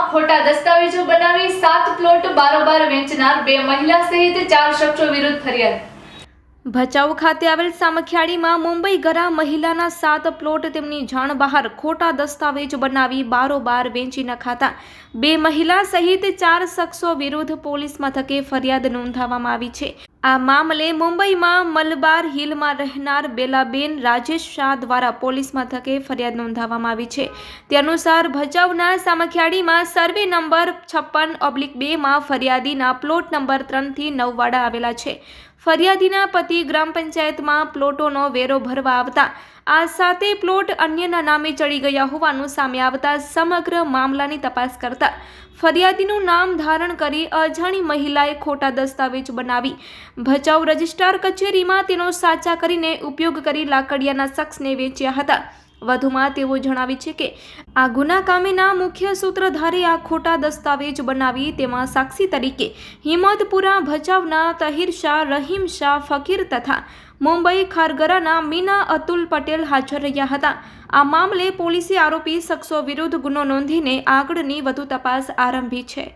ભચાઉમાં ખોટા દસ્તાવેજો બનાવી 7 પ્લોટ બારોબાર વેચનાર 2 મહિલા સહિત 4 શખ્સો વિરુદ્ધ ફરિયાદ। ભચાઉ ખાતે આવેલ સામખિયાળીમાં મુંબઈ ગરા મહિલાના 7 પ્લોટ તેમની જાણ બહાર ખોટા દસ્તાવેજ બનાવી બારોબાર વેચી નખાતા 2 મહિલા સહિત 4 શખ્સો વિરુદ્ધ પોલીસ મથકે ફરિયાદ નોંધાવવામાં આવી છે। આ મામલે મુંબઈમાં મલબાર હિલમાં રહેનાર બેલાબેન રાજેશ શાહ દ્વારા પોલીસ મથકે ફરિયાદ નોંધાવવામાં આવી છે। તે અનુસાર ભચાઉના સામખિયાળીમાં સર્વે નંબર 56/2 માં ફરિયાદીના પ્લોટ નંબર 3 થી 9 વાળા આવેલા છે। ફરિયાદીના પતિ ગ્રામ પંચાયતમાં પ્લોટોનો વેરો ભરવા આવતા આ 7 પ્લોટ અન્યના નામે ચડી ગયા હોવાનું સામે આવતા સમગ્ર મામલાની તપાસ કરતા ફરિયાદીનું નામ ધારણ કરી અજાણી મહિલાએ ખોટા દસ્તાવેજ બનાવી ભચાઉ રજિસ્ટ્રાર કચેરીમાં તેનો સાચા કરીને ઉપયોગ કરી લાકડિયાના શખ્સને વેચ્યા હતા। વધુમાં તેઓ જણાવે છે કે આ ગુના કામેના મુખ્ય સૂત્રધારે આ ખોટા દસ્તાવેજ બનાવી તેમાં સાક્ષી તરીકે હિંમતપુરા ભચાઉના તહીર શાહ, રહીમ શાહ, ફકીર તથા મુંબઈ ખારગરાના મીના અતુલ પટેલ હાજર રહ્યા હતા। આ મામલે પોલીસે આરોપી શખ્સો વિરુદ્ધ ગુનો નોંધીને આગળની વધુ તપાસ આરંભી છે।